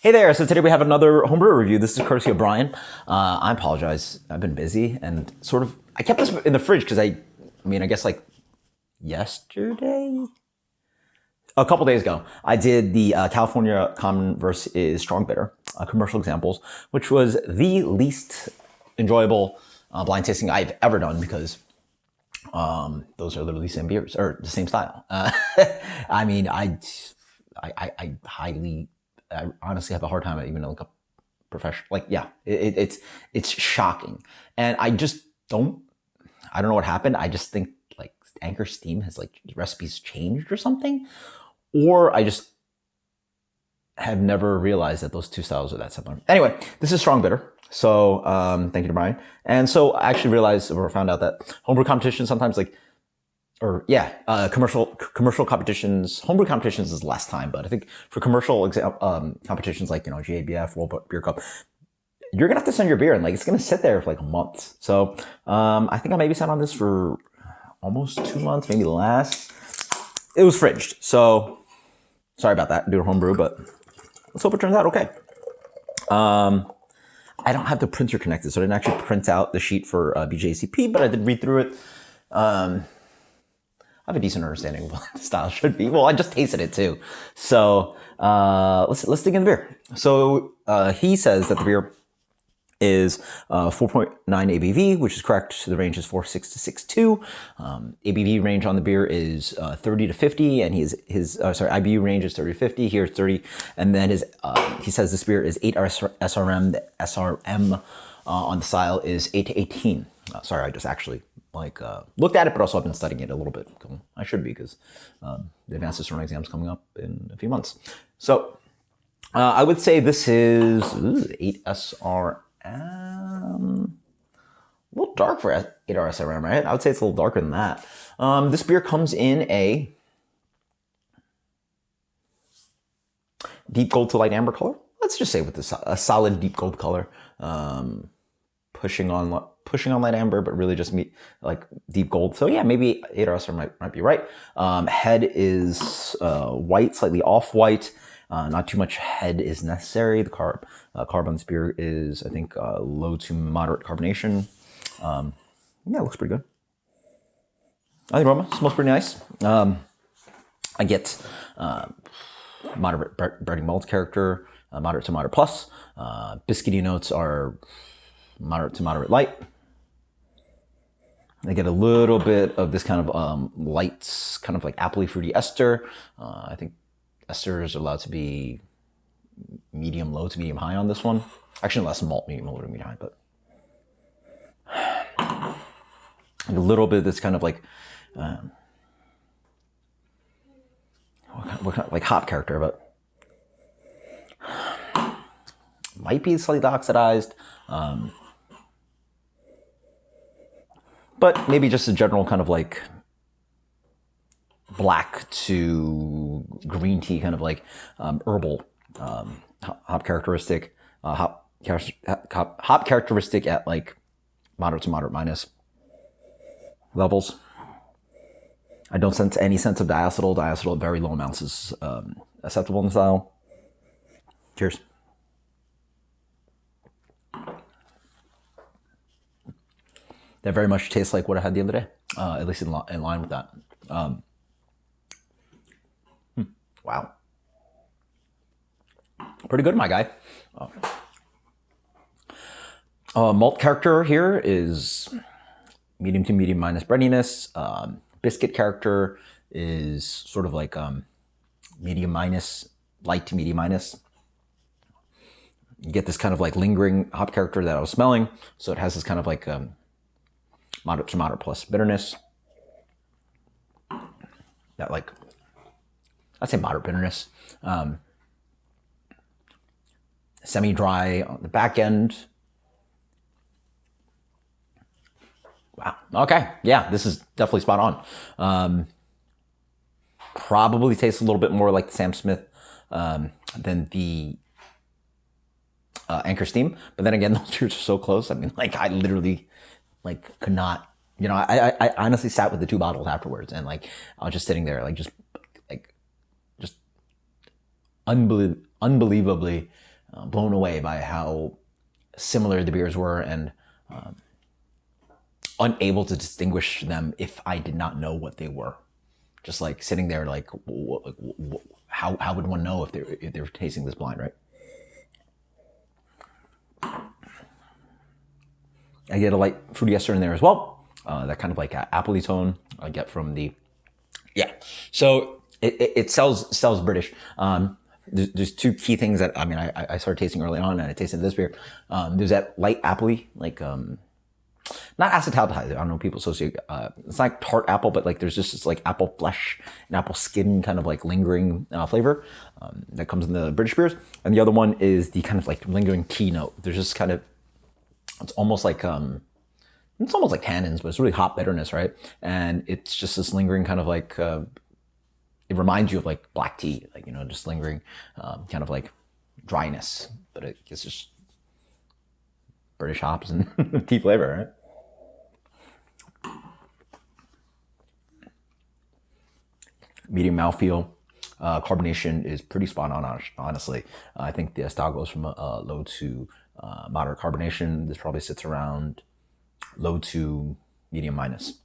Hey there, so today we have another homebrew review. This is courtesy of Brian. I apologize, I've been busy and I kept this in the fridge because I guess like yesterday? A couple days ago, I did the California Common versus Strong Bitter commercial examples, which was the least enjoyable blind tasting I've ever done because those are literally the same beers or the same style. I mean, I honestly have a hard time even like a professional. Like, yeah, it's shocking, and I don't know what happened. I just think like Anchor Steam has like recipes changed or something, or I just have never realized that those two styles are that similar. Anyway, this is Strong Bitter. So thank you to Brian. And so I actually realized or found out that homebrew competitions sometimes commercial competitions, homebrew competitions is less time, but I think for commercial competitions like, GABF, World Beer Cup, you're gonna have to send your beer and like it's gonna sit there for like a month. So I think I maybe sat on this for almost 2 months, maybe less. It was fridged, so sorry about that, doing homebrew, but let's hope it turns out okay. I don't have the printer connected, so I didn't actually print out the sheet for BJCP, but I did read through it. I have a decent understanding of what the style should be. Well, I just tasted it too. So let's dig in the beer. So he says that the beer is 4.9 ABV, which is correct. The range is 4.6 to 6.2. ABV range on the beer is 30 to 50, and his IBU range is 30 to 50. Here it's 30, and then he says this beer is 8 SRM. The SRM on the style is 8 to 18. Sorry, I just actually looked at it, but also I've been studying it a little bit. I should be because the advanced discernment exam is coming up in a few months. So I would say this is 8 SRM. A little dark for 8 SRM, right? I would say it's a little darker than that. This beer comes in a deep gold to light amber color. Let's just say with a solid deep gold color. Pushing on light amber, but really just like deep gold. So yeah, maybe 8 SRM might be right. Head is white, slightly off white. Not too much head is necessary. The carb on this beer is, I think, low to moderate carbonation. Yeah, it looks pretty good. I think aroma smells pretty nice. I get moderate breading malt character, moderate to moderate plus. Biscuity notes are moderate to moderate light. I get a little bit of this kind of light, kind of like appley fruity ester. I think ester is allowed to be medium low to medium high on this one. Actually, less malt, medium low to medium high, but a little bit of this kind of like like hop character, but might be slightly oxidized. But maybe just a general kind of like black to green tea, kind of like herbal hop characteristic. Hop characteristic at like moderate to moderate minus levels. I don't sense any sense of diacetyl. Diacetyl at very low amounts is acceptable in the style. Cheers. That very much tastes like what I had the other day, at least in line with that. Wow. Pretty good, my guy. Malt character here is medium to medium minus breadiness. Biscuit character is sort of like medium minus, light to medium minus. You get this kind of like lingering hop character that I was smelling. So it has this kind of like moderate to moderate plus bitterness. That like, I'd say moderate bitterness. Semi-dry on the back end. Wow. Okay. Yeah, this is definitely spot on. Probably tastes a little bit more like the Sam Smith than the Anchor Steam. But then again, those beers are so close. I mean, like I literally could not, I honestly sat with the 2 bottles afterwards, and like I was just sitting there just unbelievably blown away by how similar the beers were, and unable to distinguish them if I did not know what they were. Just like sitting there, like, how would one know if they're tasting this blind, right? I get a light fruity ester in there as well. That kind of like appley tone I get from the, yeah. So it sells British. There's two key things that, I mean, I started tasting early on, and I tasted this beer. There's that light appley, like, not acetaldehyde. I don't know, people associate, it's like tart apple, but like there's just this like apple flesh and apple skin kind of like lingering flavor that comes in the British beers. And the other one is the kind of like lingering tea note. There's just kind of, it's almost like tannins, but it's really hot bitterness, right? And it's just this lingering kind of like, it reminds you of like black tea, like, you know, just lingering kind of like dryness, but it's just British hops and tea flavor, right? Medium mouthfeel. Carbonation is pretty spot on, honestly. I think the style goes from low to moderate carbonation. This probably sits around low to medium minus.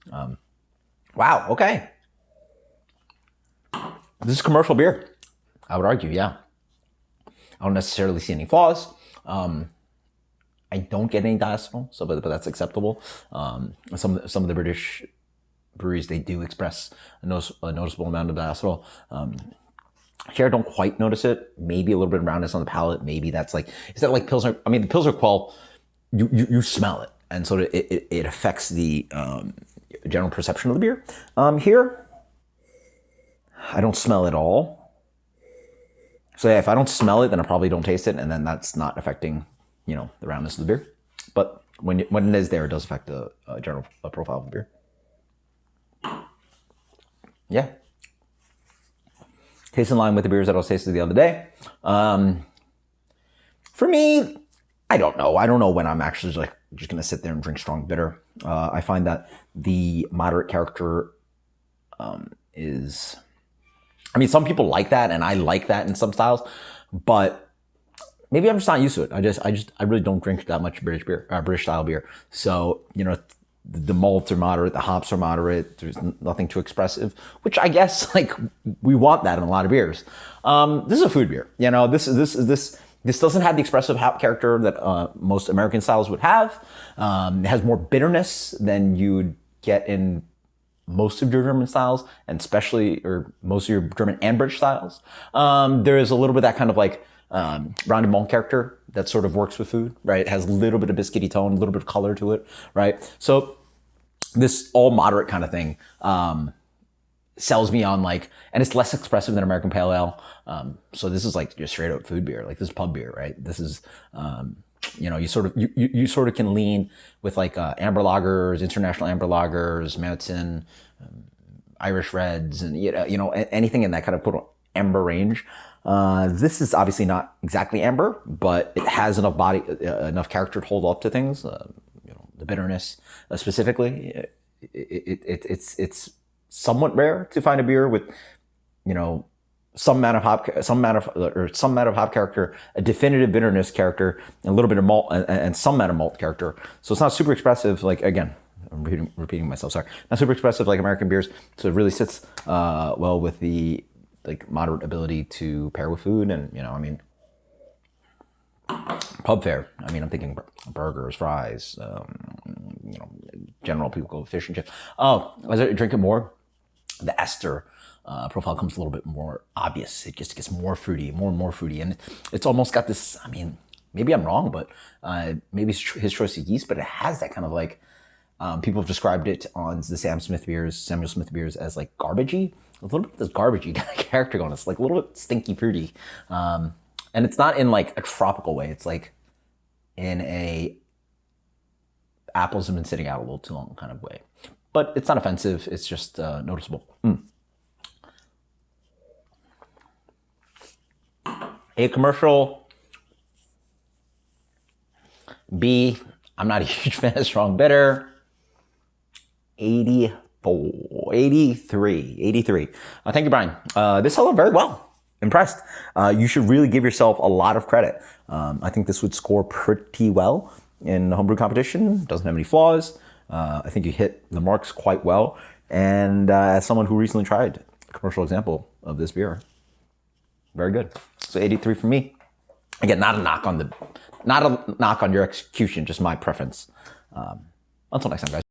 Wow, okay. This is commercial beer, I would argue, yeah. I don't necessarily see any flaws. I don't get any diacetyl, so but that's acceptable. Some of the British breweries, they do express a noticeable amount of diacetyl. Here I don't quite notice it. Maybe a little bit of roundness on the palate. Maybe that's like, is that like Pilsner? I mean, the Pilsner Quell, you smell it, and so it affects the general perception of the beer. Here, I don't smell it all. So yeah, if I don't smell it, then I probably don't taste it, and then that's not affecting, you know, the roundness of the beer. But when it is there, it does affect the general profile of the beer. Yeah. Tastes in line with the beers that I was tasting the other day. For me, I don't know. I don't know when I'm actually just going to sit there and drink strong bitter. I find that the moderate character is, I mean, some people like that, and I like that in some styles, but maybe I'm just not used to it. I really don't drink that much British beer, British style beer. So, you know, the malts are moderate, the hops are moderate. There's nothing too expressive, which I guess like we want that in a lot of beers. This is a food beer. You know, this doesn't have the expressive hop character that most American styles would have. It has more bitterness than you'd get in most of your German styles, and especially, or most of your German and British styles. There is a little bit of that kind of like rounded malt character that sort of works with food, right? It has a little bit of biscuity tone, a little bit of color to it, right? So this all moderate kind of thing sells me on like, and it's less expressive than American Pale Ale. So this is like just straight up food beer, like this is pub beer, right? This is, you know, you sort of can lean with like amber lagers, international amber lagers, Mautzen, Irish Reds, and you know anything in that kind of amber range. This is obviously not exactly amber, but it has enough body, enough character to hold up to things. You know, the bitterness specifically. It's somewhat rare to find a beer with, you know, some amount of hop character, a definitive bitterness character, and a little bit of malt, and some amount of malt character. So it's not super expressive. Like, again, I'm repeating myself. Sorry, not super expressive like American beers. So it really sits well with the like moderate ability to pair with food. And, you know, I mean, pub fare. I mean, I'm thinking burgers, fries, you know, general people go fish and chips. Oh, as I drink it more, the ester profile comes a little bit more obvious. It just gets more fruity, more and more fruity. And it's almost got this, I mean, maybe I'm wrong, but maybe it's his choice of yeast, but it has that kind of like, people have described it on the Samuel Smith beers as like garbagey. A little bit of this garbagey kind of character going. It's like a little bit stinky fruity. And it's not in like a tropical way. It's like in a apples have been sitting out a little too long kind of way. But it's not offensive. It's just noticeable. A commercial. B, I'm not a huge fan of strong bitter. 83. Thank you, Brian. This held up very well. impressed. You should really give yourself a lot of credit. I think this would score pretty well in the homebrew competition. Doesn't have any flaws. I think you hit the marks quite well. And as someone who recently tried a commercial example of this beer, very good. So 83 for me. Again, not a knock on your execution, just my preference. Until next time, guys.